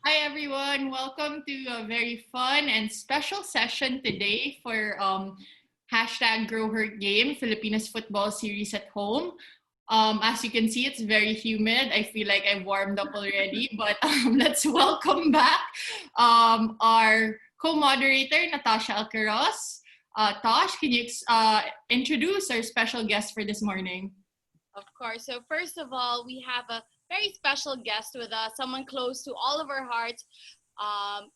Hi everyone, welcome to a very fun and special session today for hashtag Grow Her Game, Filipinas football series at home. As you can see, it's very humid. I feel like I've warmed up already, but let's welcome back our co-moderator, Natasha Alcaraz. Tosh, can you introduce our special guest for this morning? Of course. So first of all, we have a very special guest with us, someone close to all of our hearts,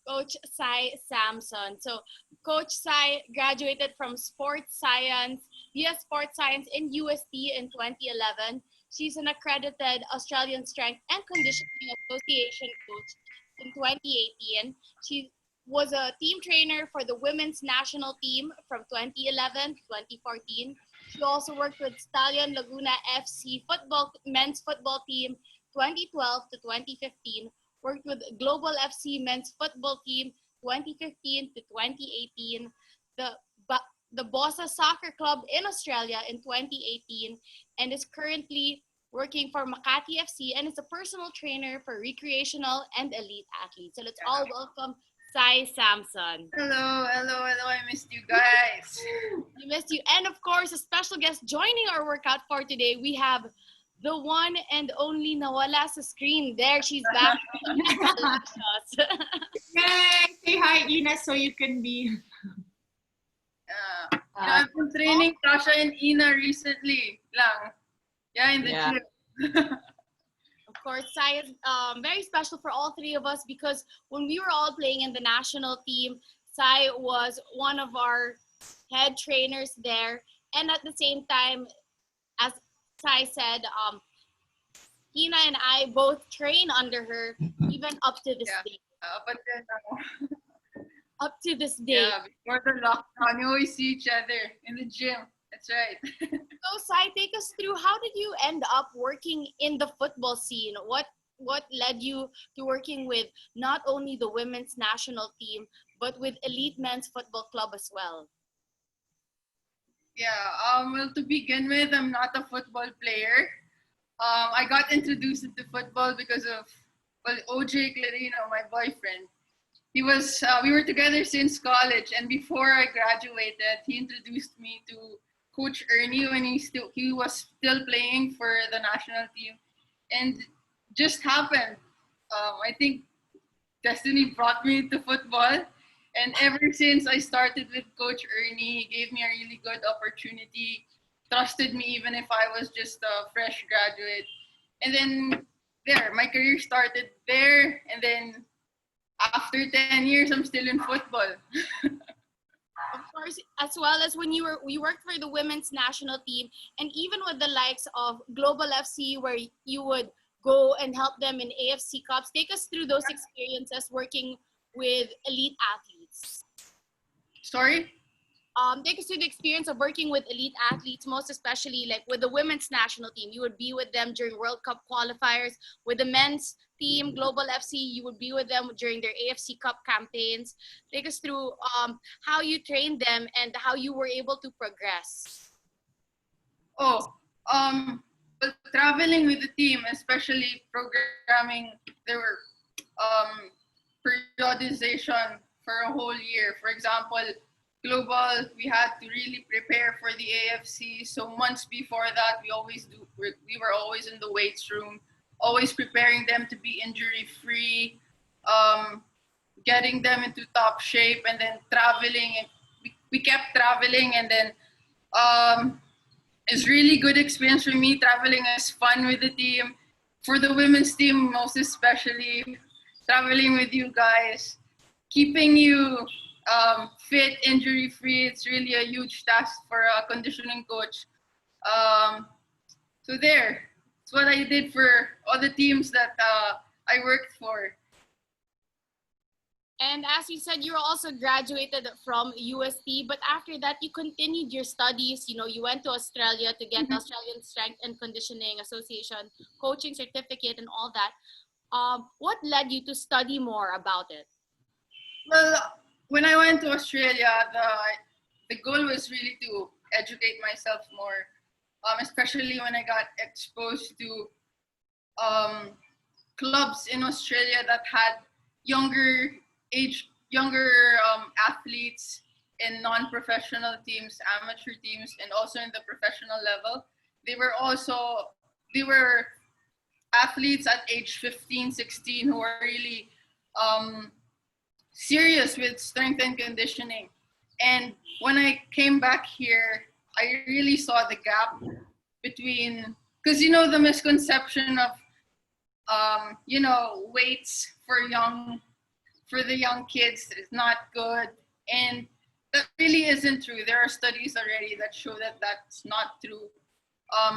Coach Cy Samson. So Coach Cy graduated from Sports Science, US Sports Science in UST in 2011. She's an accredited Australian Strength and Conditioning Association coach in 2018. She was a team trainer for the women's national team from 2011 to 2014. She also worked with Stallion Laguna FC men's football team 2012 to 2015, worked with Global FC men's football team 2015 to 2018, the the Bossa Soccer Club in Australia in 2018, and is currently working for Makati FC and is a personal trainer for recreational and elite athletes. So let's all welcome Cy Samson. Hello. I missed you guys. We missed you. And of course, a special guest joining our workout for today. We have the one and only Nawala sa screen. There, she's back. Yay! Say hi, Ina, so you can be... I've been training Tasha and Ina recently lang. Yeah, in the gym. Of course, Cy is very special for all three of us because when we were all playing in the national team, Cy was one of our head trainers there. And at the same time, as Cy said, Ina and I both train under her even up to this day. But then, Up to this day. Yeah, before the lockdown, we always see each other in the gym. That's right. So, Cy, take us through, how did you end up working in the football scene? What led you to working with not only the women's national team, but with Elite Men's Football Club as well? Yeah, well, to begin with, I'm not a football player. I got introduced into football because of, OJ Clarino, my boyfriend. We were together since college, and before I graduated, he introduced me to Coach Ernie when he was still playing for the national team, and just happened. I think destiny brought me to football, and ever since I started with Coach Ernie, he gave me a really good opportunity, trusted me even if I was just a fresh graduate, and then my career started there, and then after 10 years, I'm still in football. Of course, as well as when you worked for the women's national team, and even with the likes of Global FC, where you would go and help them in AFC Cups. Take us through those experiences working with elite athletes. Sorry? Take us through the experience of working with elite athletes, most especially like with the women's national team. You would be with them during World Cup qualifiers. With the men's team, Global FC, you would be with them during their AFC Cup campaigns. Take us through how you trained them and how you were able to progress. But traveling with the team, especially programming, there were periodization for a whole year. For example, Global, we had to really prepare for the AFC. So months before that, we were always in the weights room, always preparing them to be injury free, getting them into top shape, and then traveling. We kept traveling, and then it's really good experience for me. Traveling is fun with the team. For the women's team, most especially, traveling with you guys, keeping you fit, injury-free, it's really a huge task for a conditioning coach. So it's what I did for all the teams that I worked for. And as you said, you were also graduated from UST, but after that, you continued your studies. You know, you went to Australia to get the Australian Strength and Conditioning Association coaching certificate and all that. What led you to study more about it? Well, when I went to Australia, the goal was really to educate myself more, especially when I got exposed to clubs in Australia that had younger younger athletes in non-professional teams, amateur teams, and also in the professional level. They were also they were athletes at age 15, 16 who are really um, serious with strength and conditioning. And when I came back here, I really saw the gap between, because the misconception of weights for the young kids is not good, and that really isn't true. There are studies already that show that that's not true.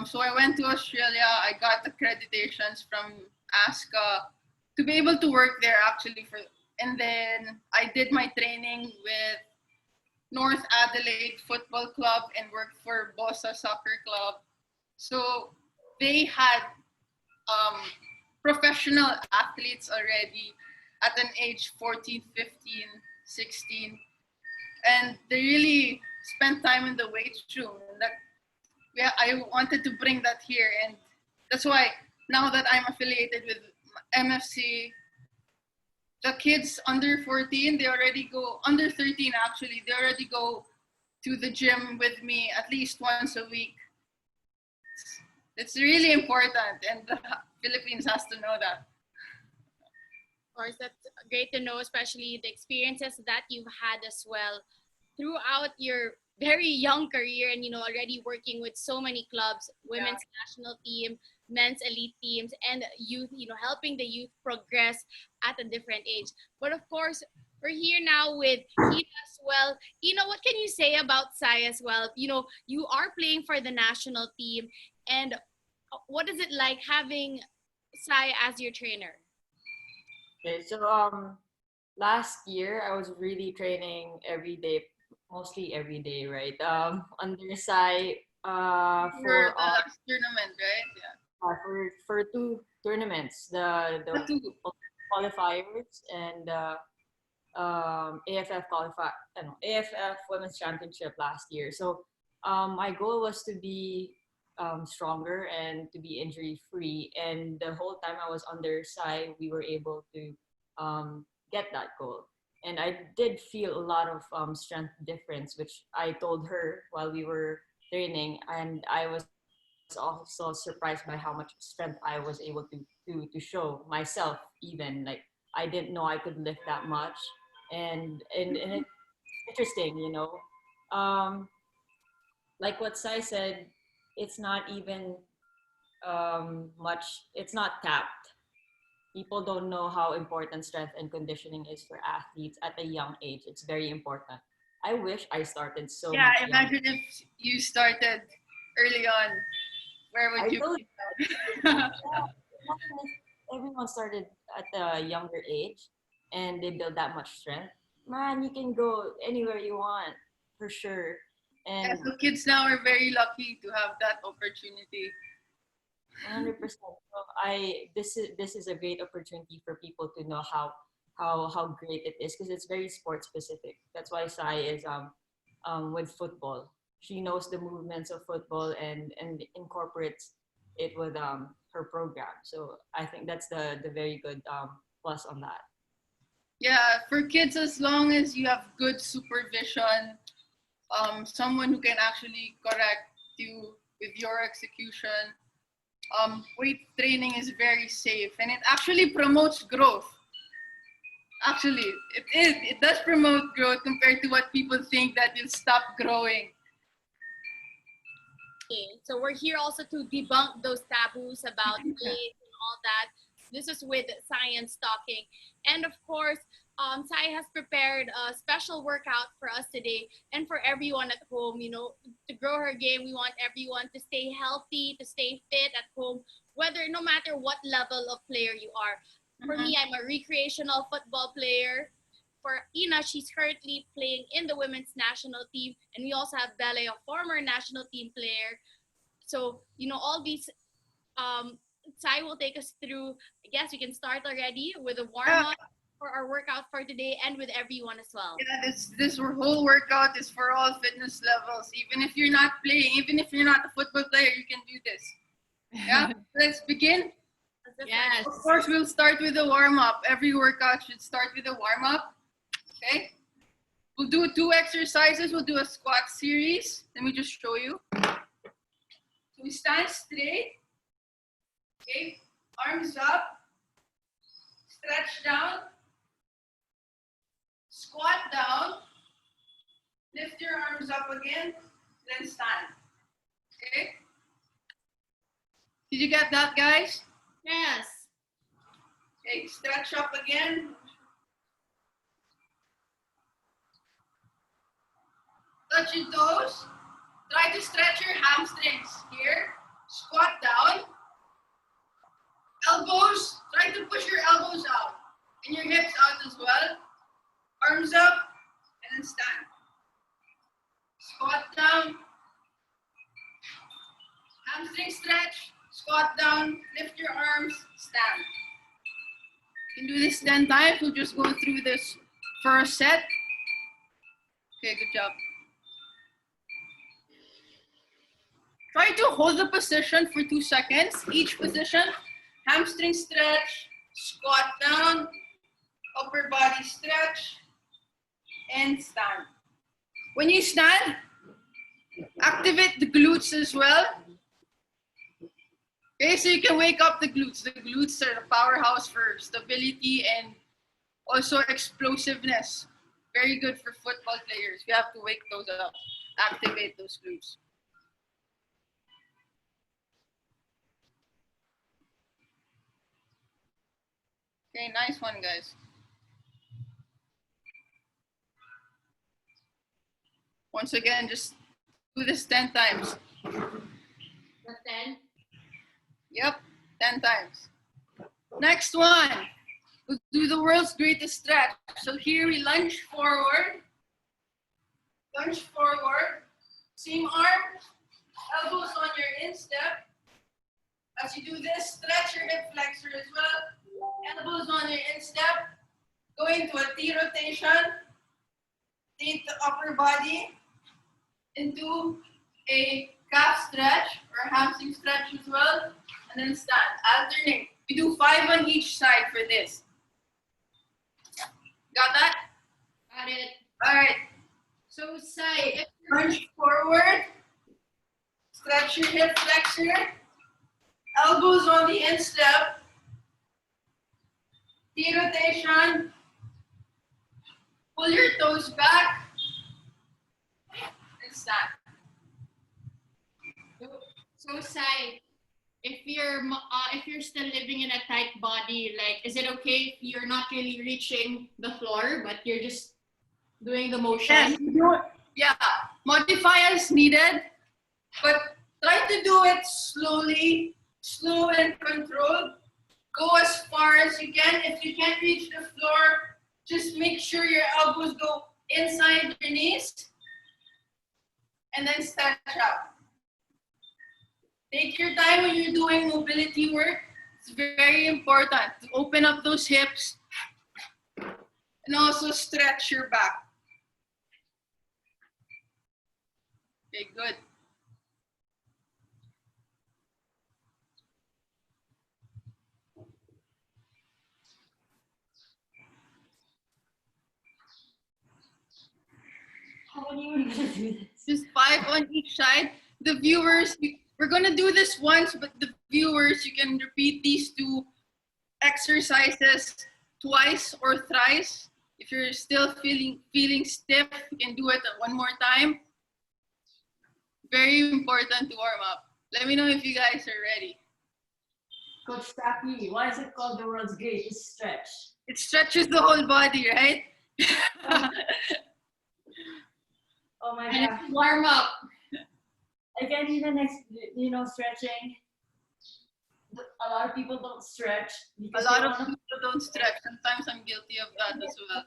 So I went to Australia. I got accreditations from ASCA to be able to work there actually and then I did my training with North Adelaide Football Club and worked for Bossa Soccer Club. So they had professional athletes already at an age 14, 15, 16. And they really spent time in the weight room. I wanted to bring that here. And that's why now that I'm affiliated with MFC, the kids under 14, they already go, under 13 actually, they already go to the gym with me at least once a week. It's really important, and the Philippines has to know that. Of course, that's great to know, especially the experiences that you've had as well throughout your very young career, and already working with so many clubs, women's national team, men's elite teams, and youth, helping the youth progress at a different age. But of course, we're here now with Ina as well. Ina, what can you say about Cy as well? You are playing for the national team, and what is it like having Cy as your trainer? Okay, so last year I was really training every day, mostly every day, right? Under Cy For for the last tournament, right? Yeah. for two tournaments, the Two. qualifiers and AFF AFF Women's Championship last year. So my goal was to be stronger and to be injury free. And the whole time I was under Sai, we were able to get that goal. And I did feel a lot of strength difference, which I told her while we were training, and I was also surprised by how much strength I was able to show myself. Even like I didn't know I could lift that much, and it's interesting, like what Sai said, it's not even much. It's not tapped. People don't know how important strength and conditioning is for athletes at a young age. It's very important. I wish I started so Yeah, much younger. imagine if you started early on. Where would you be? Everyone started at a younger age and they build that much strength. Man, you can go anywhere you want for sure. And Yeah, so kids now are very lucky to have that opportunity. 100%. So this is a great opportunity for people to know how great it is, because it's very sport specific. That's why Sai is with football. She knows the movements of football and incorporates it with her program. So I think that's the very good plus on that. Yeah, for kids, as long as you have good supervision, someone who can actually correct you with your execution, weight training is very safe, and it actually promotes growth. Actually, it does promote growth compared to what people think, that you'll stop growing. Okay, so we're here also to debunk those taboos about age and all that. This is with science talking. And of course, Sai has prepared a special workout for us today and for everyone at home. To grow her game, we want everyone to stay healthy, to stay fit at home, no matter what level of player you are. For me, I'm a recreational football player. For Ina, she's currently playing in the women's national team. And we also have Bele, a former national team player. So, all these, Sai will take us through. I guess we can start already with a warm-up for our workout for today and with everyone as well. Yeah, this whole workout is for all fitness levels. Even if you're not playing, even if you're not a football player, you can do this. Yeah, let's begin. Yes. Of course, we'll start with a warm-up. Every workout should start with a warm-up. Okay? We'll do 2 exercises. We'll do a squat series. Let me just show you. So we stand straight. Okay? Arms up. Stretch down. Squat down. Lift your arms up again. Then stand. Okay? Did you get that, guys? Yes. Okay, stretch up again. Touch your toes. Try to stretch your hamstrings here. Squat down. Elbows. Try to push your elbows out. And your hips out as well. Arms up. And then stand. Squat down. Hamstring stretch. Squat down. Lift your arms. Stand. You can do this 10 times. We'll just go through this for a set. Okay, good job. Try to hold the position for 2 seconds. Each position. Hamstring stretch. Squat down. Upper body stretch. And stand. When you stand, activate the glutes as well. Okay, so you can wake up the glutes. The glutes are the powerhouse for stability and also explosiveness. Very good for football players. You have to wake those up. Activate those glutes. Okay, nice one, guys. Once again, just do this 10 times. But then, Yep, 10 times. Next one. We'll do the world's greatest stretch. So here we lunge forward. Lunge forward. Same arm. Elbows on your instep. As you do this, stretch your hip flexor as well. Elbows on your instep. Go into a T rotation. Take the upper body into a calf stretch or hamstring stretch as well. And then stand. Alternate. We do 5 on each side for this. Got that? got it. All right. So, Cy, Lunge forward. Stretch your hip flexor. Elbows on the instep. T rotation. Pull your toes back. And stand. So, Sai, if you're still living in a tight body, like, is it okay if you're not really reaching the floor, but you're just doing the motion? Yes, yeah, modify as needed, but try to do it slowly, slow and controlled. Go as far as you can. If you can't reach the floor, just make sure your elbows go inside your knees and then stretch out. Take your time when you're doing mobility work. It's very important to open up those hips and also stretch your back. Okay, good. How are you gonna do this? Just 5 on each side. The viewers, we're gonna do this once, but the viewers, you can repeat these 2 exercises twice or thrice. If you're still feeling stiff, you can do it 1 more time. Very important to warm up. Let me know if you guys are ready. Coach Taki, why is it called the world's greatest stretch? It stretches the whole body, right? Oh my And god. it's warm up. I can't even, stretching. A lot of people don't stretch. A Because lot of people don't stretch. Sometimes I'm guilty of that as well.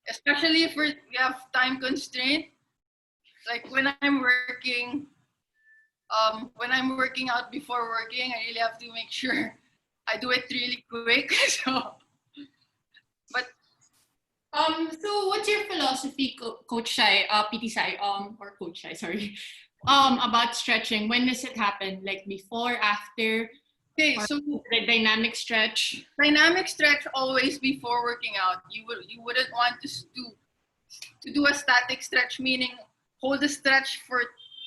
Especially if we have time constraint. Like when I'm working out before working, I really have to make sure I do it really quick. So what's your philosophy, Coach Sai, PT Sai, or Coach Sai, sorry, about stretching? When does it happen? Like before, after? Okay, Or so the dynamic stretch. dynamic stretch always before working out. You wouldn't want to do a static stretch, meaning hold the stretch for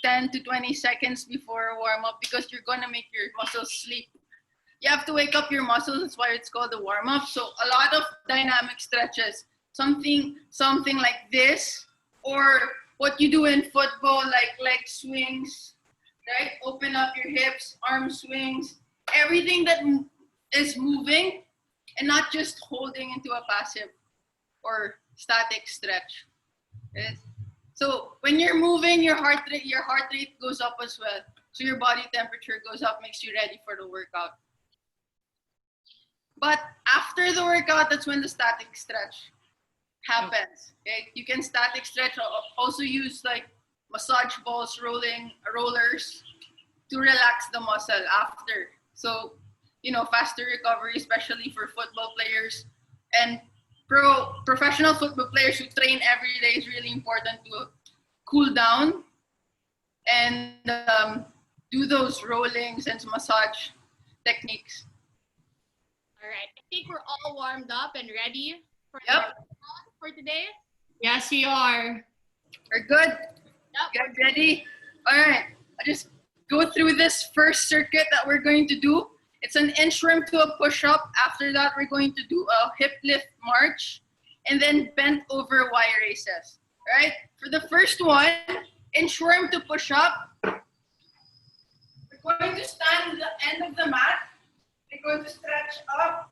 10 to 20 seconds before a warm up because you're gonna make your muscles sleep. You have to wake up your muscles. That's why it's called the warm up. So a lot of dynamic stretches, something like this, or what you do in football, like leg swings, right? Open up your hips, arm swings, everything that is moving, and not just holding into a passive or static stretch. Yes. So when you're moving, your heart rate goes up as well. So your body temperature goes up, makes you ready for the workout. But after the workout, that's when the static stretch happens. Okay? You can static stretch, also use like massage balls, rollers to relax the muscle after. So, faster recovery, especially for football players and professional football players who train every day is really important to cool down and do those rollings and massage techniques. All right. I think we're all warmed up and ready for Yep. for today. Yes, we are. We're good. Yep. Get ready. All right. I'll just go through this first circuit that we're going to do. It's an inchworm to a push-up. After that, we're going to do a hip lift march and then bent over Y races. All right. For the first one, inchworm to push-up. We're going to stand at the end of the mat. We're going to stretch up,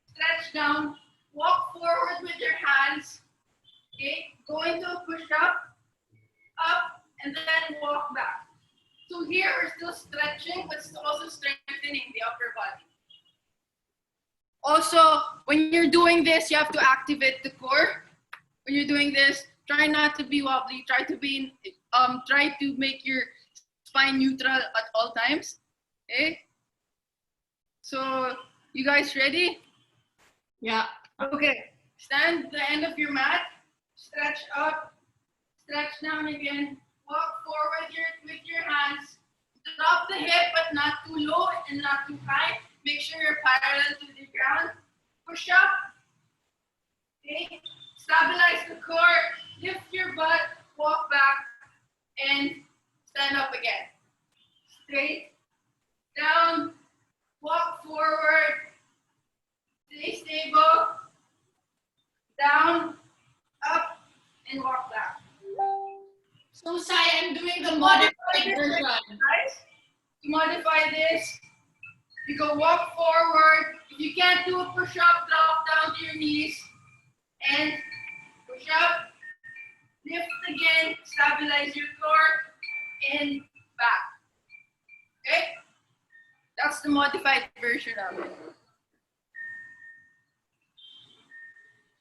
stretch down, walk forward with your hands. Okay, go into a push-up, up, and then walk back. So here we're still stretching, but also strengthening the upper body. Also, when you're doing this, you have to activate the core. When you're doing this, try not to be wobbly. Try to make your spine neutral at all times. Okay. So, you guys ready? Yeah. Okay. Stand at the end of your mat. Stretch up. Stretch down again. Walk forward with your hands. Drop the hip, but not too low and not too high. Make sure you're parallel to the ground. Push up. Okay. Stabilize the core. Lift your butt. Walk back. And stand up again. Straight. Down. Walk forward. Stay stable. Down. Up. And walk back. So, Cy, I'm doing the modified version. Guys, to modify this, you go walk forward. If you can't do a push-up, drop down to your knees. And push up. Lift again. Stabilize your core. And back. Okay? That's the modified version of it.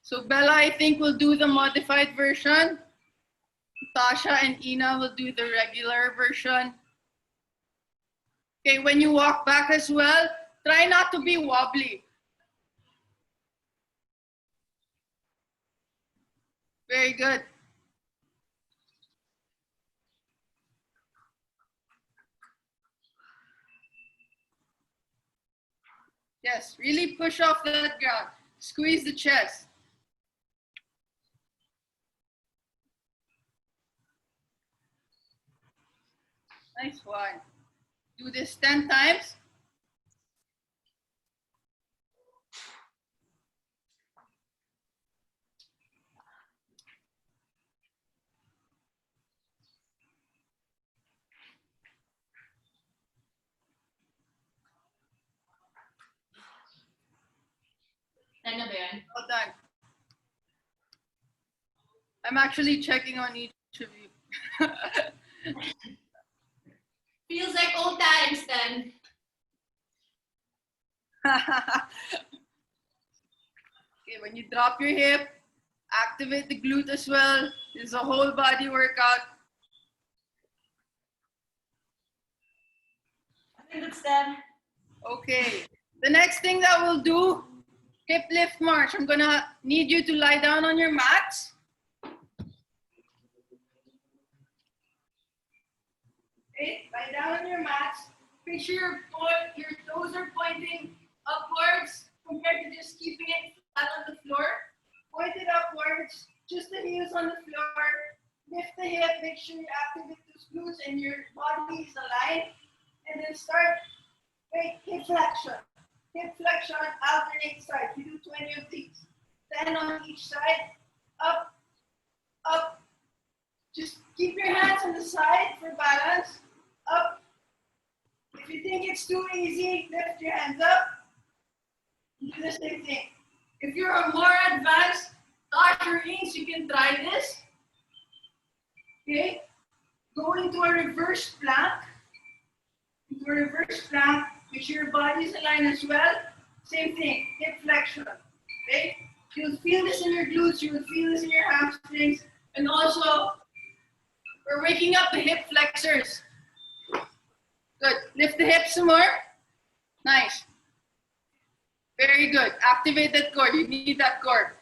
So Bella, I think, will do the modified version. Tasha and Ina will do the regular version. Okay, when you walk back as well, try not to be wobbly. Very good. Yes, really push off that ground. Squeeze the chest. Nice one. Do this 10 times. Ano ba yan? Well done. I'm actually checking on each of you. Feels like old times then. Okay, when you drop your hip, activate the glute as well. This is a whole body workout. I think that's 10. Okay, the next thing that we'll do, hip lift march. I'm gonna need you to lie down on your mats. Okay, lie down on your mats. Make sure your your toes are pointing upwards compared to just keeping it flat on the floor. Point it upwards, just the heels on the floor. Lift the hip, make sure you activate those glutes and your body is aligned. And then start, hip flexion. Hip flexion, alternate sides. We do 20 of these. 10 on each side. Up, up. Just keep your hands on the side for balance. Up. If you think it's too easy, lift your hands up. Do the same thing. If you're a more advanced Tasherines, you can try this. Okay? Go into a reverse plank. Into a reverse plank. Make sure your body is aligned as well. Same thing, hip flexion. Okay? You'll feel this in your glutes, you will feel this in your hamstrings, and also we're waking up the hip flexors. Good. Lift the hips some more. Nice. Very good. Activate that core. You need that core.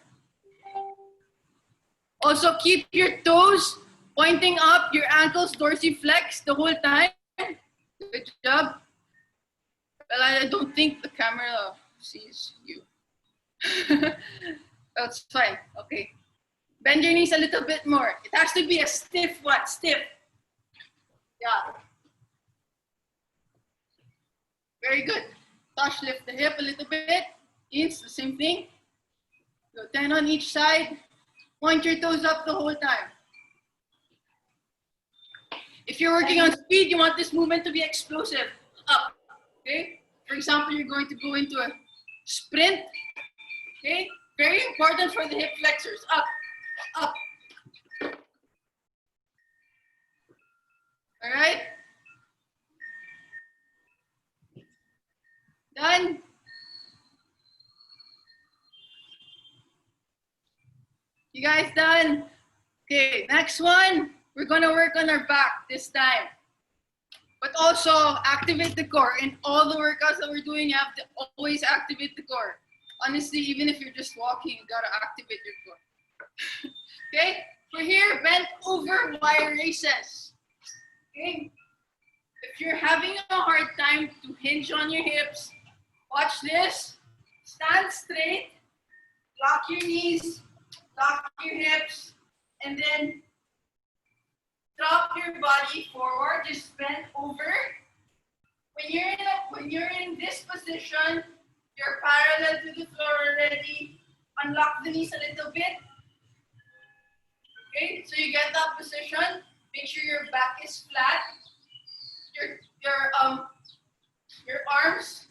Also, keep your toes pointing up, your ankles dorsiflex the whole time. Good job. Well, I don't think the camera sees you. That's fine. Okay. Bend your knees a little bit more. It has to be a stiff one. Stiff. Yeah. Very good. Tosh, lift the hip a little bit. It's the same thing. So 10 on each side. Point your toes up the whole time. If you're working on speed, you want this movement to be explosive. Up. Okay? For example, you're going to go into a sprint. Okay? Very important for the hip flexors. Up. Up. All right? Done? You guys done? Okay, next one. We're gonna work on our back this time. But also activate the core. In all the workouts that we're doing, you have to always activate the core. Honestly, even if you're just walking, you gotta activate your core. Okay? For here, bent over wire races. Okay? If you're having a hard time to hinge on your hips, watch this. Stand straight, lock your knees, lock your hips, and then drop your body forward. Just bend over. When you're in this position, you're parallel to the floor already. Unlock the knees a little bit. Okay, so you get that position. Make sure your back is flat. Your arms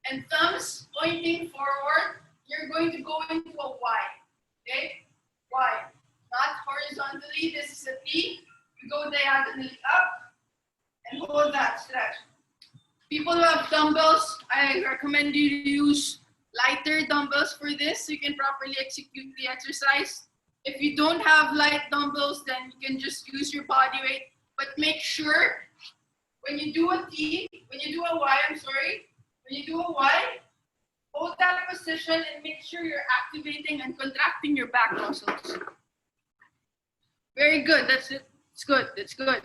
and thumbs pointing forward. You're going to go into a Y. Okay, Y. Not horizontally. This is a T. You go diagonally up and hold that stretch. People who have dumbbells, I recommend you to use lighter dumbbells for this so you can properly execute the exercise. If you don't have light dumbbells, then you can just use your body weight. But make sure when you do a T, when you do a Y, when you do a Y, hold that position and make sure you're activating and contracting your back muscles. Very good. That's it. It's good. That's good.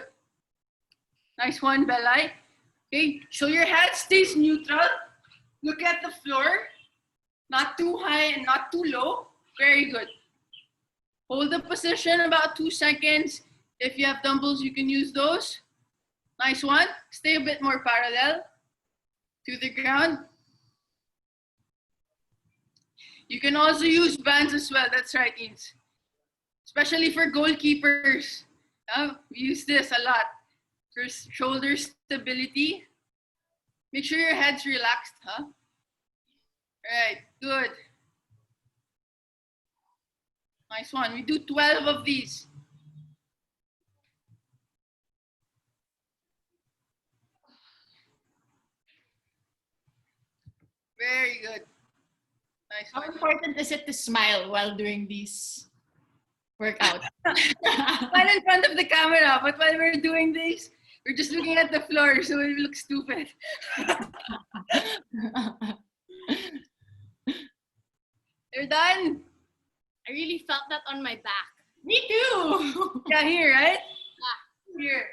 Nice one, Belai. Okay, so your head stays neutral. Look at the floor. Not too high and not too low. Very good. Hold the position about 2 seconds. If you have dumbbells, you can use those. Nice one. Stay a bit more parallel to the ground. You can also use bands as well. That's right, Eames. Especially for goalkeepers. We use this a lot. For shoulder stability. Make sure your head's relaxed, huh? All right, good. Nice one. We do 12 of these. Very good. Nice How one. important is it to smile while doing these workouts? Not in front of the camera, but while we're doing this, we're just looking at the floor, so we look stupid. You're done? I really felt that on my back. Me too. Yeah, here, right? Yeah. Here.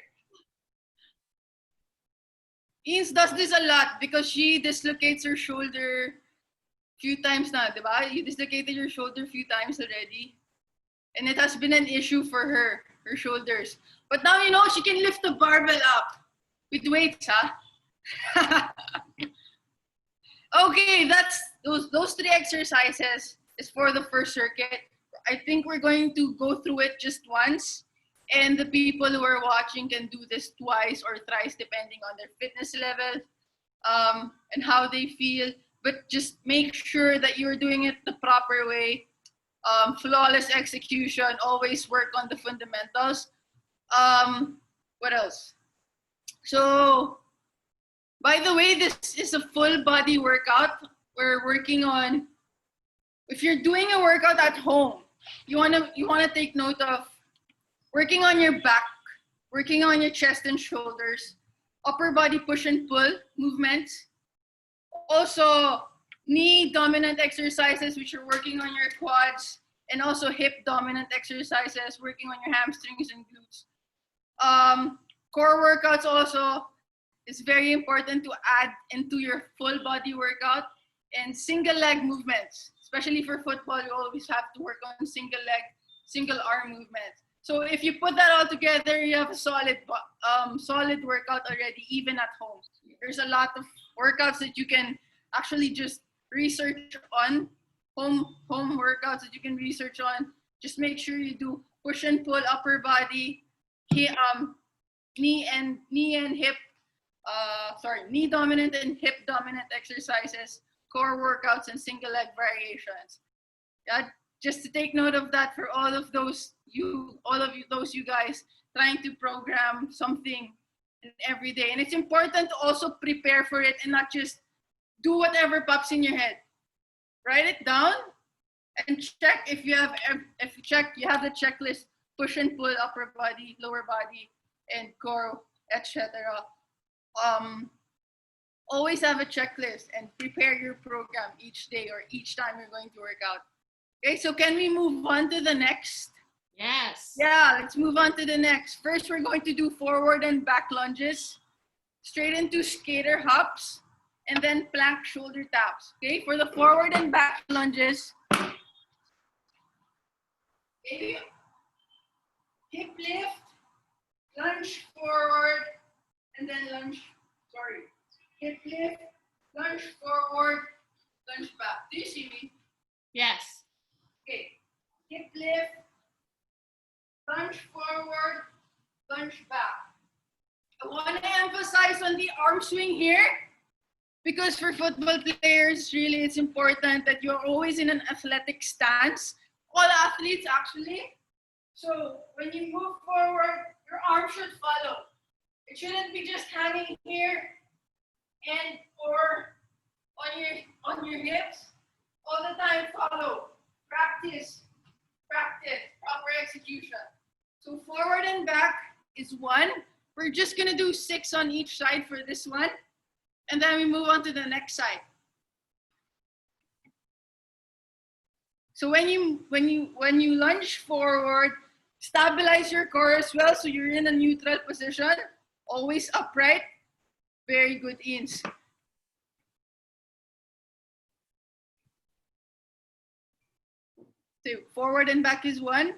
Ins does this a lot because she dislocates her shoulder few times na, di ba? You dislocated your shoulder a few times already. And it has been an issue for her shoulders. But now you know she can lift the barbell up with weights, huh? Okay, that's those three exercises is for the first circuit. I think we're going to go through it just once. And the people who are watching can do this twice or thrice depending on their fitness level and how they feel. But just make sure that you're doing it the proper way. Flawless execution, always work on the fundamentals. What else? So, by the way, this is a full body workout. We're working on, if you're doing a workout at home, you wanna take note of working on your back, working on your chest and shoulders, upper body push and pull movements. Also, knee dominant exercises, which are working on your quads, and also hip dominant exercises, working on your hamstrings and glutes. Core workouts also is very important to add into your full body workout, and single leg movements, especially for football, you always have to work on single leg, single arm movements. So if you put that all together, you have a solid workout already, even at home. There's a lot of workouts that you can actually just research on, home workouts that you can research on. Just make sure you do push and pull upper body, knee dominant and hip dominant exercises, core workouts, and single leg variations. Yeah, just to take note of that for all of you guys trying to program something every day. And it's important to also prepare for it and not just do whatever pops in your head. Write it down and check if you have the checklist: push and pull, upper body, lower body, and core, etc. Always have a checklist and prepare your program each day or each time you're going to work out. Okay, so can we move on to the next? Yes. Yeah, let's move on to the next. First, we're going to do forward and back lunges, straight into skater hops, and then plank shoulder taps. Okay, for the forward and back lunges, okay, hip lift, lunge forward, and then hip lift, lunge forward, lunge back. Do you see me? Yes. Okay, hip lift, lunge forward, lunge back. I want to emphasize on the arm swing here because for football players, really it's important that you're always in an athletic stance. All athletes actually. So when you move forward, your arm should follow. It shouldn't be just hanging here and or on your hips. All the time follow. Practice, proper execution. So forward and back is 1. We're just gonna do 6 on each side for this one. And then we move on to the next side. So when you lunge forward, stabilize your core as well so you're in a neutral position, always upright. Very good, Ins. So forward and back is 1.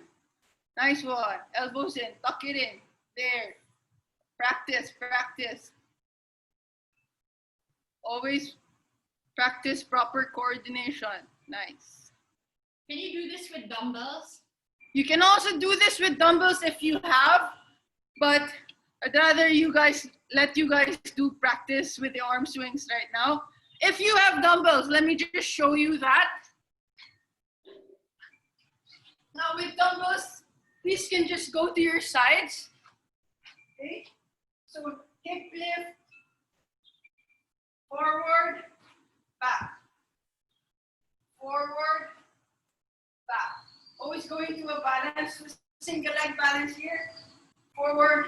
Nice one. Elbows in, tuck it in. There. Practice. Always practice proper coordination. Nice. Can you do this with dumbbells? You can also do this with dumbbells if you have, but I'd rather let you guys do practice with the arm swings right now. If you have dumbbells, let me just show you that. Now with dumbbells, these can just go to your sides. Okay, so hip lift, forward, back, forward, back. Always going to a balance, single leg balance here, forward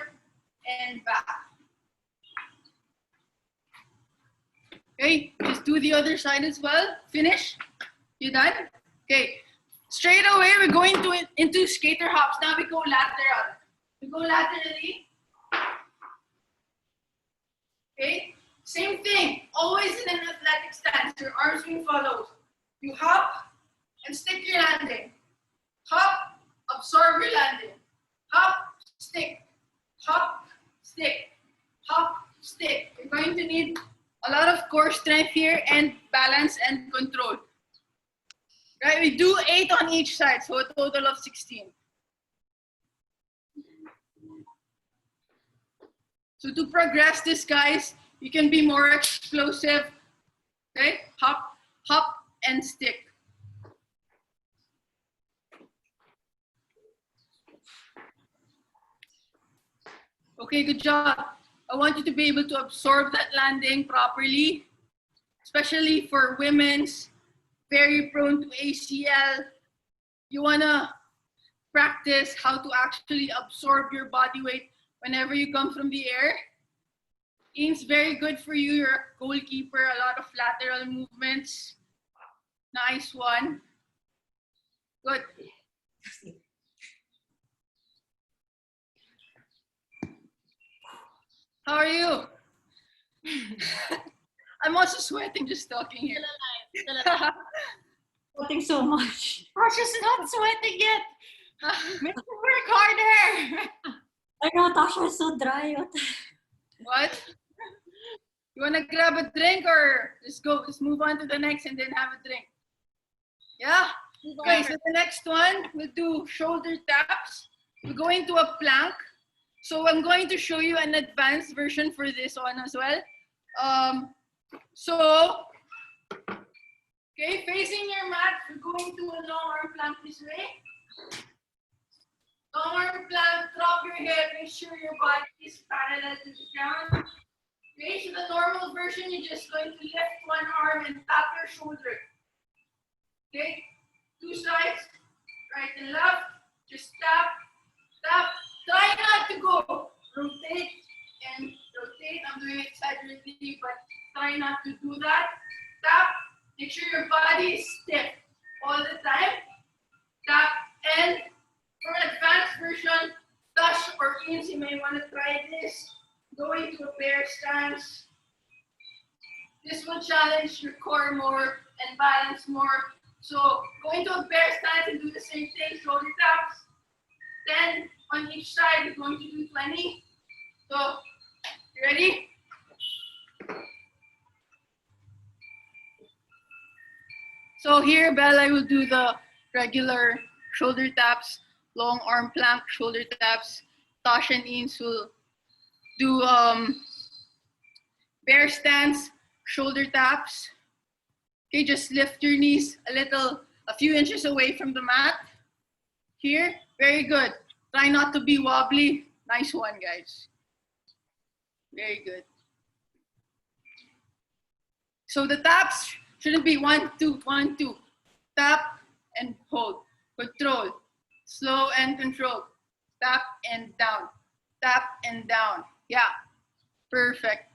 and back. Okay, just do the other side as well. Finish. You done? Okay. Straight away, we're going into skater hops. Now we go lateral. We go laterally. Okay. Same thing, always in an athletic stance, your arm swing follows. You hop and stick your landing. Hop, absorb your landing. Hop, stick. Hop, stick. Hop, stick. You're going to need a lot of core strength here and balance and control. Right, we do 8 on each side, so a total of 16. So to progress this, guys, you can be more explosive. Okay, hop, hop, and stick. Okay, good job. I want you to be able to absorb that landing properly, especially for women's, very prone to ACL. You wanna practice how to actually absorb your body weight whenever you come from the air. It's very good for you. You're a goalkeeper, a lot of lateral movements. Nice one. Good. How are you? I'm also sweating just talking here. Still alive. Sweating so much. Tasha's not sweating yet. Make her work harder. I know, Tasha is so dry. What? You wanna grab a drink or let's move on to the next and then have a drink? Yeah? Okay, so the next one, we'll do shoulder taps. We're going to a plank. So I'm going to show you an advanced version for this one as well. Okay, facing your mat, we're going to a long arm plank this way. Long arm plank, drop your hip, make sure your body is parallel to the ground. Okay, so the normal version, you're just going to lift one arm and tap your shoulder. Okay, 2 sides, right and left, just tap, tap. Try not to go rotate and rotate. I'm doing it exaggeratedly, but try not to do that. Tap, make sure your body is stiff all the time. Tap, and for an advanced version, Tash or Eames, you may want to try this. Going to a bear stance. This will challenge your core more and balance more. So going to a bear stance and do the same thing, shoulder taps. 10 on each side, we're going to do 20. So, you ready? So here, Bella will do the regular shoulder taps, long arm plank, shoulder taps. Tasha and Eames will do bear stance, shoulder taps. Okay, just lift your knees a few inches away from the mat. Here, very good. Try not to be wobbly. Nice one, guys. Very good. So the taps shouldn't be 1, 2, 1, 2. Tap and hold. Control. Slow and control. Tap and down. Tap and down. Yeah. Perfect.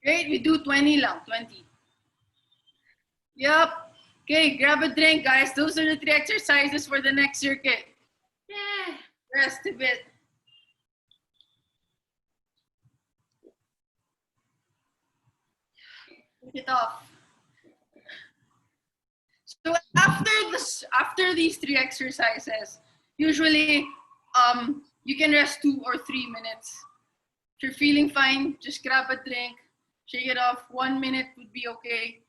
Great. We do 20 lang. 20. Yep. Okay, grab a drink, guys. Those are the 3 exercises for the next circuit. Yeah. Rest a bit. Take it off. So after these 3 exercises, usually you can rest 2 or 3 minutes. If you're feeling fine, just grab a drink, shake it off. 1 minute would be okay.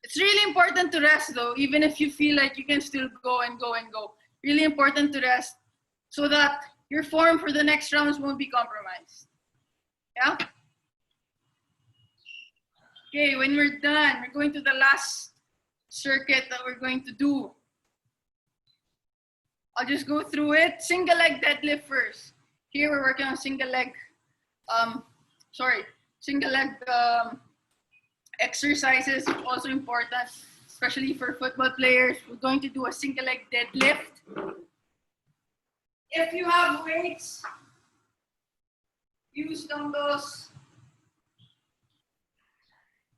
It's really important to rest though, even if you feel like you can still go and go and go. Really important to rest so that your form for the next rounds won't be compromised. Yeah? Okay, when we're done, we're going to the last circuit that we're going to do. I'll just go through it. Single leg deadlift first. Here we're working on single leg exercises, also important, especially for football players. We're going to do a single leg deadlift. If you have weights, use dumbbells.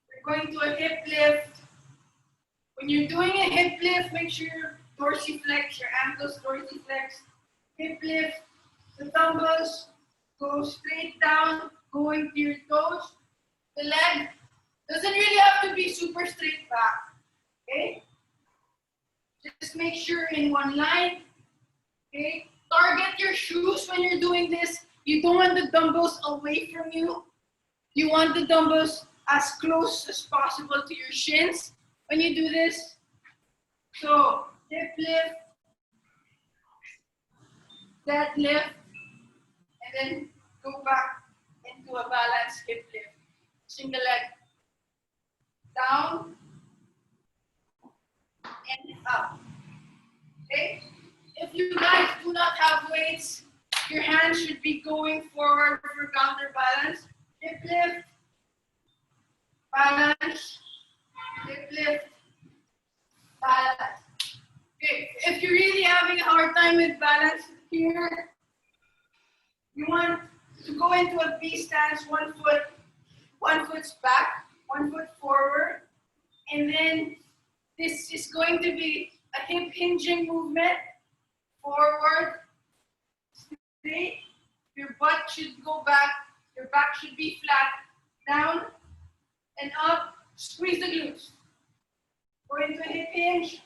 We're going to a hip lift. When you're doing a hip lift, make sure your dorsiflex, your ankles dorsiflex. Hip lift, the dumbbells go straight down, going to your toes. The leg doesn't really have to be super straight back. Okay? Just make sure in one line. Okay? Target your shoes when you're doing this. You don't want the dumbbells away from you. You want the dumbbells as close as possible to your shins when you do this. So, hip lift, deadlift, and then go back into a balanced hip lift. Single leg. Down and up. Okay? If you guys do not have weights, your hands should be going forward for counterbalance. Hip lift, balance, hip lift, balance. Okay, if you're really having a hard time with balance here, you want to go into a V stance, one foot's back, 1 foot forward, and then this is going to be a hip hinging movement, forward, straight, your butt should go back, your back should be flat, down, and up, squeeze the glutes. Go into a hip hinge,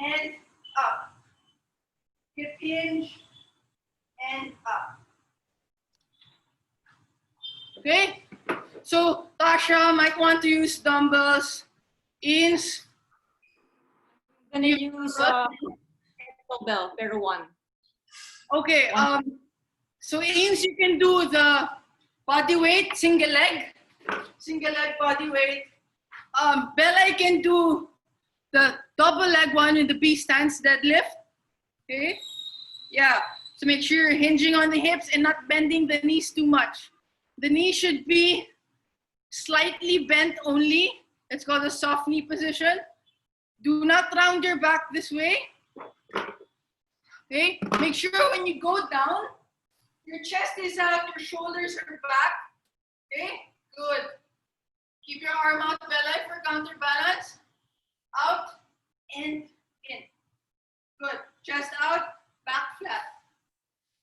and up. Hip hinge, and up. Okay? So Tasha might want to use dumbbells. Ins. I'm gonna use bell, pero one. Okay, so Ins, you can do the body weight, single leg body weight. Bella can do the double leg one in the B stance deadlift. Okay? Yeah. So make sure you're hinging on the hips and not bending the knees too much. The knee should be slightly bent only. It's called a soft knee position. Do not round your back this way. Okay? Make sure when you go down, your chest is out, your shoulders are back. Okay? Good. Keep your arm out, Bella, for counterbalance. Out and in. Good. Chest out, back flat.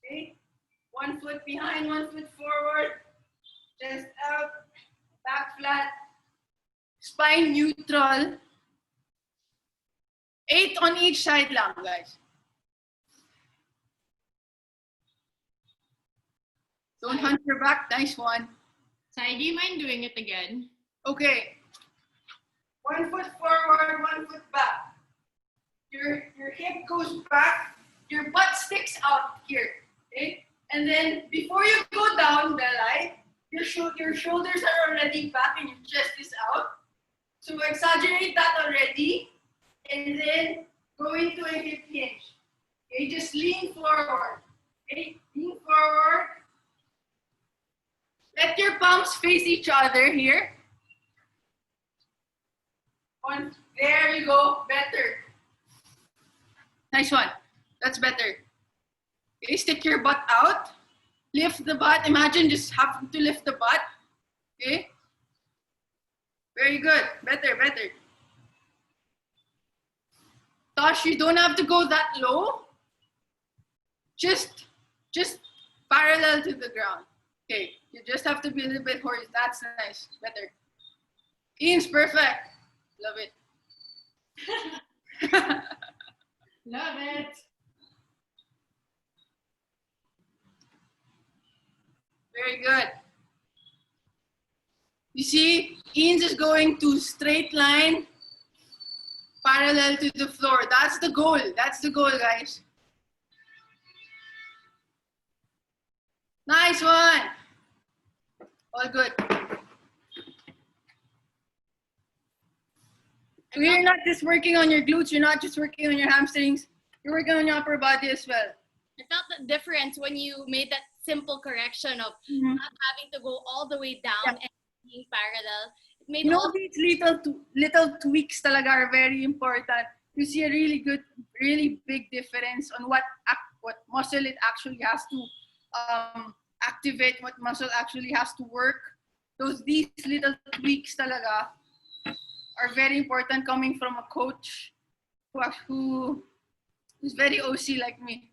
Okay? 1 foot behind, 1 foot forward. Chest out, back flat. Spine neutral. 8 on each side lang, guys. Don't hunch your back. Nice one. Cy, do you mind doing it again? Okay. 1 foot forward, 1 foot back. Your hip goes back. Your butt sticks out here. Okay? And then before you go down, Belai, your shoulders are already back and your chest is out. So exaggerate that already. And then go into a hip hinge. Okay? Just lean forward. Okay? Lean forward. Let your palms face each other here. One. There you go. Better. Nice one. That's better. Okay, stick your butt out. Lift the butt. Imagine just having to lift the butt. Okay. Very good. Better, better. Tosh, you don't have to go that low. Just parallel to the ground. Okay. You just have to be a little bit horizontal. That's nice. Better. Ian's perfect. Love it. Love it. Very good. You see, Ian's is going to straight line, parallel to the floor. That's the goal. That's the goal, guys. Nice one. All good. You're not just working on your glutes. You're not just working on your hamstrings. You're working on your upper body as well. I felt the difference when you made that simple correction of not having to go all the way down and being parallel. It made These little tweaks talaga are very important. You see a really big difference on what muscle it actually has to activate, what muscle actually has to work. These little tweaks talaga are very important coming from a coach who's very OC like me.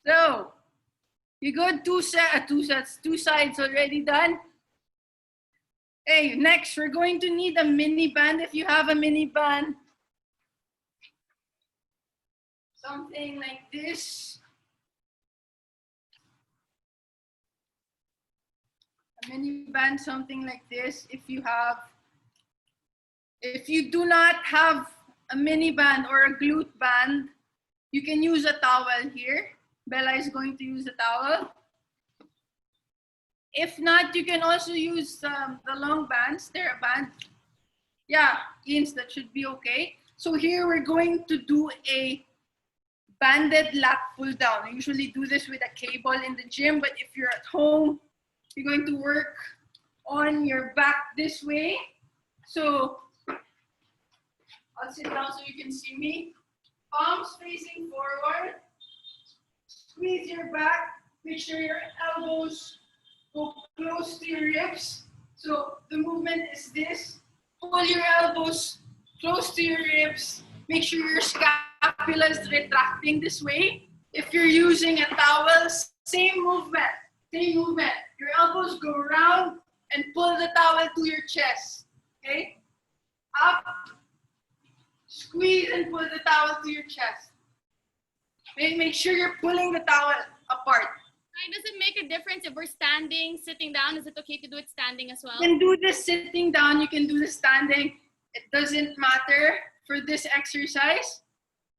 So, you got two sets, two sides already done. Hey, next we're going to need a mini band if you have a mini band. Something like this. A mini band, something like this. If you do not have a mini band or a glute band, you can use a towel here. Bella is going to use a towel. If not, you can also use the long bands, TheraBand. Yeah, Ins, that should be okay. So here we're going to do a banded lat pull down. I usually do this with a cable in the gym, but if you're at home, you're going to work on your back this way. So I'll sit down so you can see me. Palms facing forward. Squeeze your back. Make sure your elbows go close to your ribs. So the movement is this. Pull your elbows close to your ribs. Make sure your scapula is retracting this way. If you're using a towel, same movement. Same movement. Your elbows go around and pull the towel to your chest. Okay? Up. Squeeze and pull the towel to your chest. Make sure you're pulling the towel apart. Does it make a difference if we're standing, sitting down? Is it okay to do it standing as well? You can do this sitting down, you can do this standing. It doesn't matter for this exercise.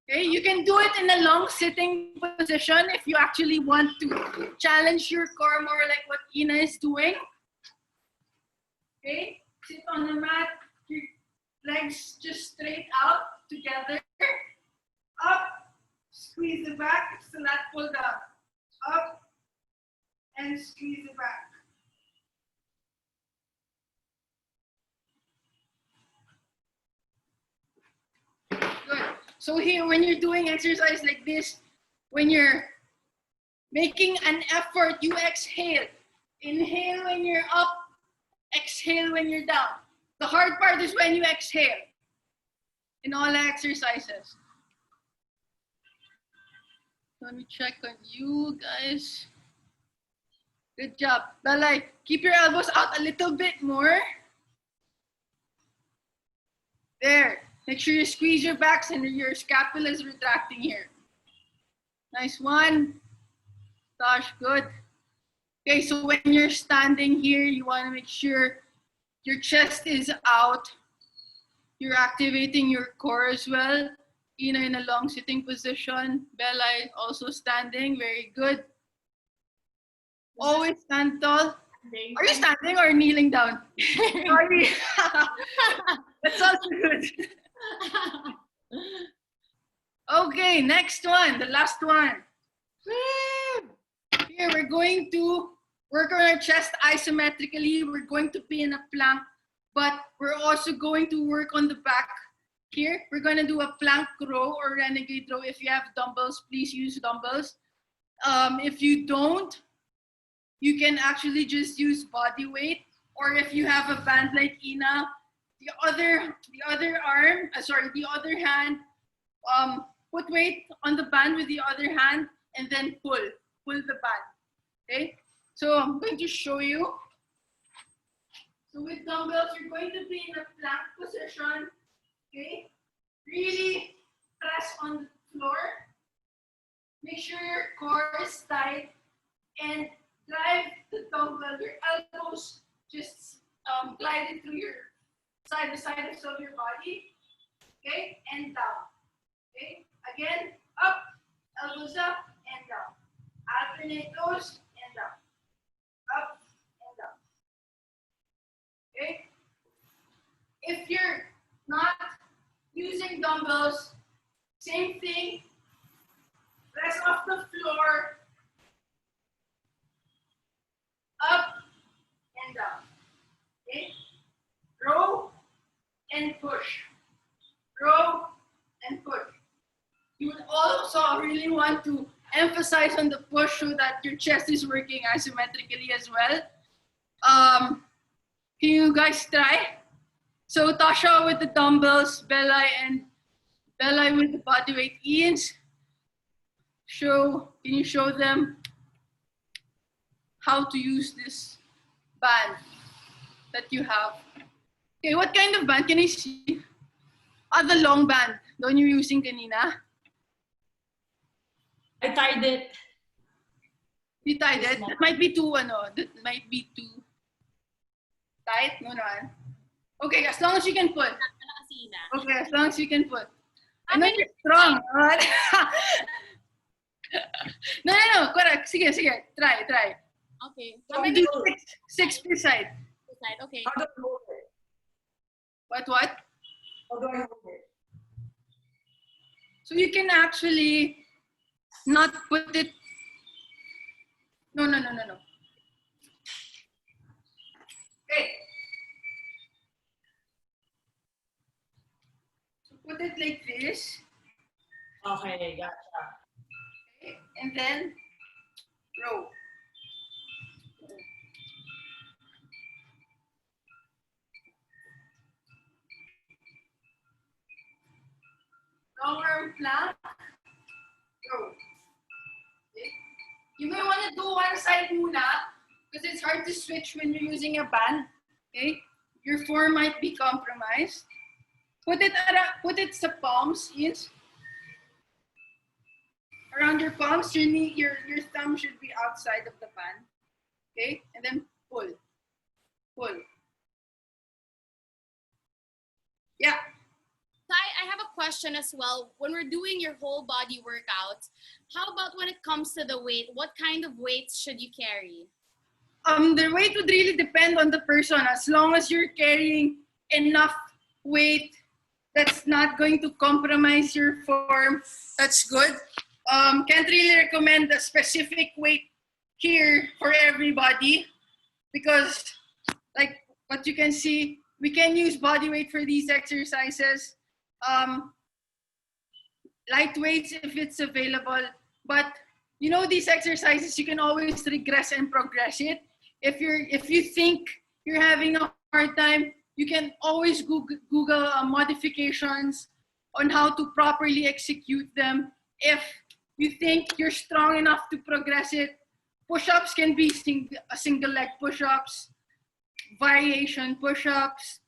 Okay, you can do it in a long sitting position if you actually want to challenge your core more like what Ina is doing. Okay, sit on the mat, your legs just straight out together. Up, squeeze the back, it's the lat pull down. Up, and squeeze it back. Good. So here, when you're doing exercise like this, when you're making an effort, you exhale. Inhale when you're up, exhale when you're down. The hard part is when you exhale in all exercises. Let me check on you guys. Good job. Bella, keep your elbows out a little bit more. There. Make sure you squeeze your backs and your scapula is retracting here. Nice one. Tosh, good. Okay, so when you're standing here, you want to make sure your chest is out. You're activating your core as well. Ina in a long sitting position. Bella also standing. Very good. Always stand tall. Are you standing or kneeling down? Sorry. That's also good. Okay, next one, the last one. Here we're going to work on our chest isometrically. We're going to be in a plank, but we're also going to work on the back. Here, we're going to do a plank row or renegade row. If you have dumbbells, please use dumbbells. If you don't, you can actually just use body weight, or if you have a band like Ina, the other hand, put weight on the band with the other hand and then pull the band. Okay, so I'm going to show you. So with dumbbells, you're going to be in a plank position. Okay, really press on the floor. Make sure your core is tight and drive the dumbbell. Your elbows just glide it through your sides of your body. Okay, and down. Okay, again, up, elbows up and down. Alternate those and down. Up and down. Okay. If you're not using dumbbells, same thing. Press off the floor. Up and down. Okay. Row and push. Row and push. You would also really want to emphasize on the push so that your chest is working isometrically as well. Can you guys try? So Tasha with the dumbbells, Bella and Bella with the body weight. Ian's can you show them how to use this band that you have? Okay, what kind of band can I see? The long band. The one you're using kanina? I tied it. You tied it? That might be too, that might be too tight. No, no. Okay, as long as you can put. Okay, as long as you can put. I know you're strong. No. Correct. Sige. Try. Okay. So we do six per side. Okay. How do I hold it? What? How do I hold it? So you can actually not put it. No. Okay. So put it like this. Okay, gotcha. Okay. And then row. Long arm plank. Row. Okay. You may want to do one side muna because it's hard to switch when you're using a band. Okay. Your form might be compromised. Put it sa palms, yes. Around your palms, your thumb should be outside of the band. Okay, and then pull. Yeah. I have a question as well. When we're doing your whole body workouts, how about when it comes to the weight? What kind of weights should you carry? The weight would really depend on the person. As long as you're carrying enough weight that's not going to compromise your form, that's good. Can't really recommend a specific weight here for everybody because, like what you can see, we can use body weight for these exercises. Light weights if it's available, but these exercises you can always regress and progress it. If you think you're having a hard time, you can always Google modifications on how to properly execute them. If you think you're strong enough to progress it, push-ups can be single leg push-ups, variation push-ups.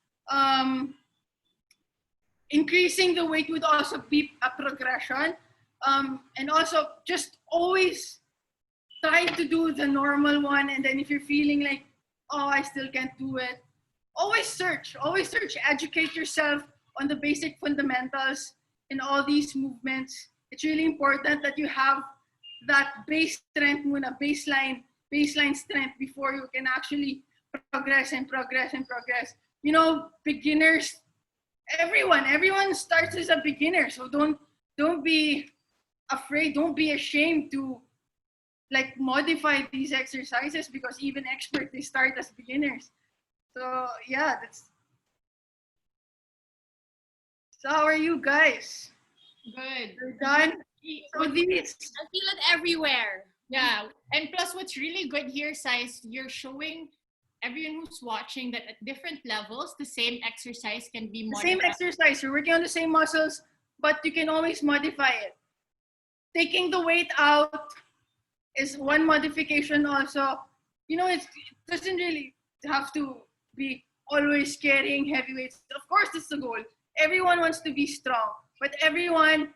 Increasing the weight would also be a progression. And also just always try to do the normal one. And then if you're feeling like, oh, I still can't do it, always search, educate yourself on the basic fundamentals in all these movements. It's really important that you have that base strength, baseline strength before you can actually progress. Beginners, everyone starts as a beginner. So don't be afraid, don't be ashamed to modify these exercises because even experts, they start as beginners. So yeah, so how are you guys? Good. You're done? So these, I feel it everywhere. Yeah, and plus what's really good here, Cy, is you're showing everyone who's watching that at different levels, the same exercise can be modified. same exercise, you're working on the same muscles, but you can always modify it. Taking the weight out is one modification also. It doesn't really have to be always carrying heavy weights. Of course, it's the goal. Everyone wants to be strong, but everyone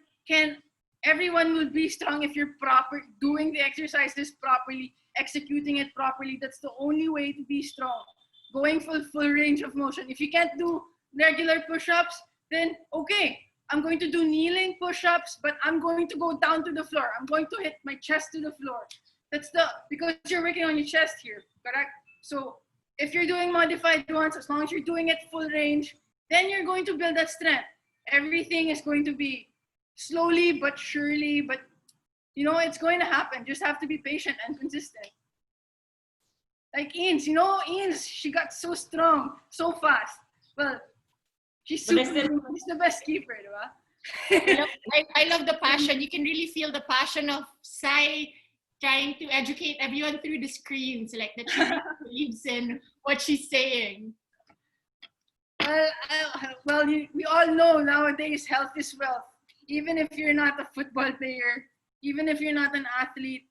will be strong if you're doing the exercises properly, executing it properly. That's the only way to be strong. Going full range of motion. If you can't do regular push-ups, then okay, I'm going to do kneeling push-ups, but I'm going to go down to the floor. I'm going to hit my chest to the floor. Because you're working on your chest here, correct? So if you're doing modified ones, as long as you're doing it full range, then you're going to build that strength. Everything is going to be slowly but surely, but it's going to happen. Just have to be patient and consistent. Like Ines, she got so strong, so fast. Well, she's the best keeper, right? I love the passion. You can really feel the passion of Cy trying to educate everyone through the screens, like that she really believes in what she's saying. Well, we all know nowadays health is wealth. even if you're not a football player, even if you're not an athlete,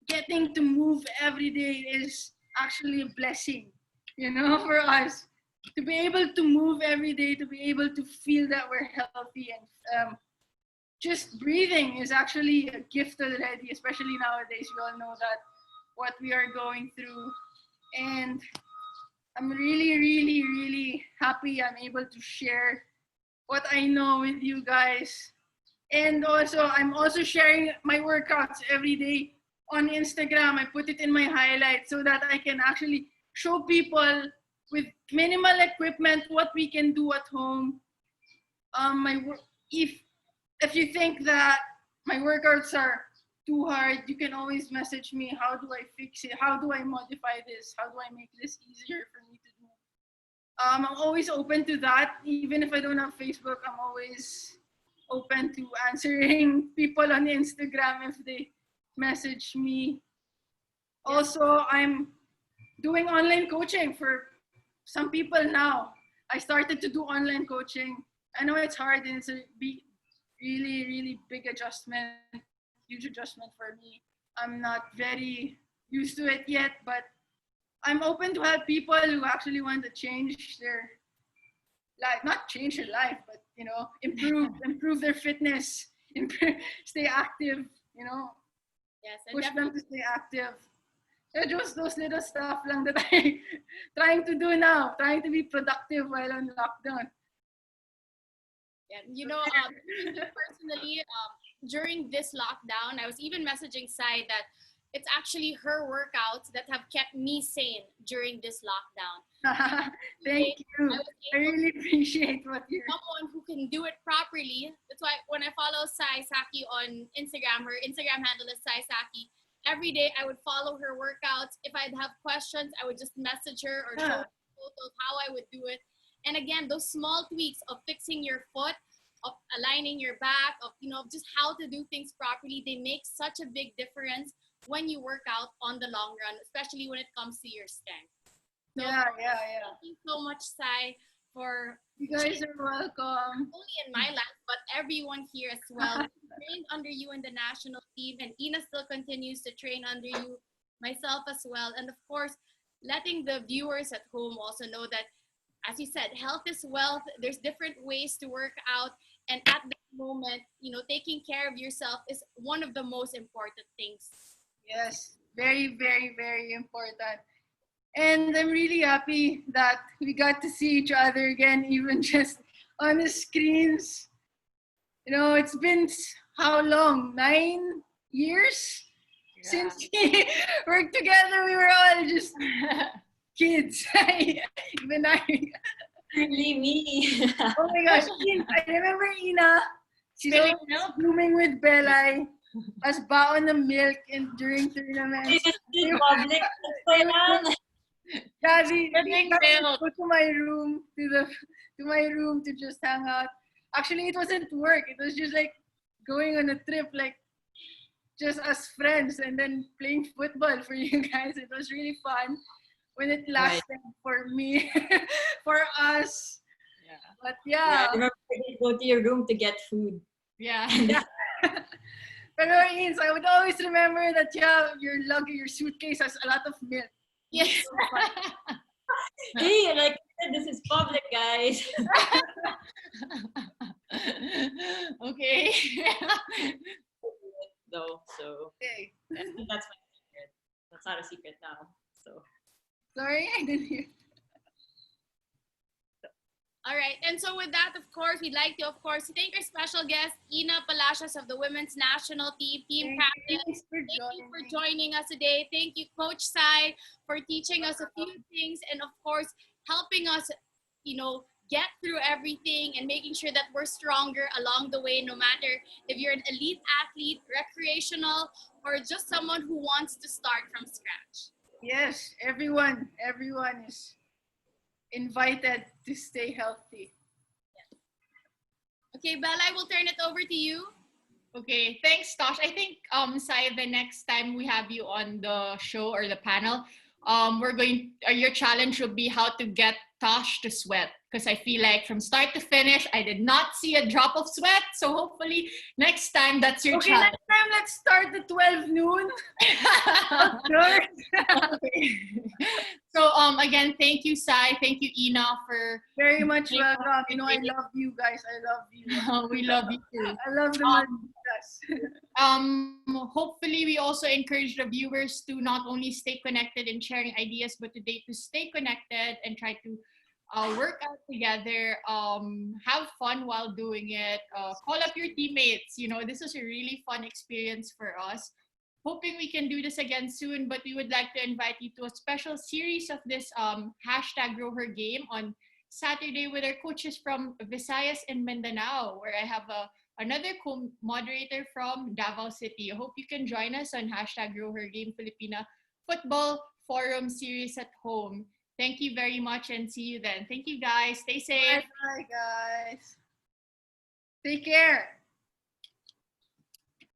getting to move every day is actually a blessing, for us. To be able to move every day, to be able to feel that we're healthy and just breathing is actually a gift already, especially nowadays. We all know that what we are going through. And I'm really, really, really happy I'm able to share what I know with you guys. And also, I'm also sharing my workouts every day on Instagram. I put it in my highlights so that I can actually show people with minimal equipment what we can do at home. If you think that my workouts are too hard, you can always message me. How do I fix it? How do I modify this? How do I make this easier for me to do? I'm always open to that. Even if I don't have Facebook, I'm always open to answering people on Instagram if they message me. Also, I'm doing online coaching for some people now. I started to do online coaching. I know it's hard and it's a really, really big adjustment, huge adjustment for me. I'm not very used to it yet, but I'm open to help people who actually want to change their life, not change their life, but improve their fitness, stay active, Yes, and push them to stay active. Just those little stuff lang that I trying to do now, trying to be productive while on lockdown. yeah, personally, during this lockdown, I was even messaging Sai that it's actually her workouts that have kept me sane during this lockdown. Thank you. I really appreciate what you're. Someone who can do it properly. That's why when I follow Cy Saki on Instagram, her Instagram handle is Cy Saki. Every day I would follow her workouts. If I'd have questions, I would just message her or show her photos how I would do it. And again, those small tweaks of fixing your foot, of aligning your back, of just how to do things properly, they make such a big difference when you work out on the long run, especially when it comes to your strength. So, Yeah. Thank you so much, Sai, for You guys are welcome. only in my life, but everyone here as well. We trained under you in the national team, and Ina still continues to train under you, myself as well. And of course, letting the viewers at home also know that, as you said, health is wealth. There's different ways to work out. And at this moment, taking care of yourself is one of the most important things. Yes, very, very, very important. And I'm really happy that we got to see each other again, even just on the screens. It's been how long? 9 years since we worked together. We were all just kids. Even I. Really me. Oh my gosh, I remember Ina. She's always blooming with Belay. As baon ng milk during tournaments. In public. Daddy, go to my room to just hang out. Actually, it wasn't work. It was just like going on a trip, like just as friends, and then playing football for you guys. It was really fun when it lasted for me, for us. Yeah. But yeah. I remember you go to your room to get food. Yeah. Pero Ins, I would always remember that your suitcase has a lot of milk. Yes. Hey, like this is public, guys. Okay. Though, so Okay. that's my secret. That's not a secret now. So Sorry, I didn't hear. All right. And so with that, of course, we'd like to, thank our special guest, Ina Palacios of the Women's National Team Captain. Thanks for Thank you for joining us today. Thank you, Coach Sai, for teaching us a few things and, of course, helping us, get through everything and making sure that we're stronger along the way, no matter if you're an elite athlete, recreational, or just someone who wants to start from scratch. Yes, everyone is invited to stay healthy. Okay, Bella, I will turn it over to you. Okay, thanks, Tosh. I think, Sai, the next time we have you on the show or the panel, your challenge will be how to get Tosh to sweat, because I feel like from start to finish, I did not see a drop of sweat. So hopefully next time that's your Okay, challenge. next time let's start at 12 noon. Sure. So again, thank you, Cy. Thank you, Ina, for Very much welcome. You know, I love you guys. I love you. we love you too. I love the Maldives. Hopefully we also encourage the viewers to not only stay connected and sharing ideas, but today to stay connected and try to work out together, have fun while doing it, call up your teammates. You know, this is a really fun experience for us. Hoping we can do this again soon, but we would like to invite you to a special series of this hashtag Grow Her Game on Saturday with our coaches from Visayas and Mindanao, where I have another co-moderator from Davao City. I hope you can join us on hashtag Grow Her Game Filipina Football Forum Series at home. Thank you very much and see you then. Thank you guys. Stay safe. Bye, guys. Take care.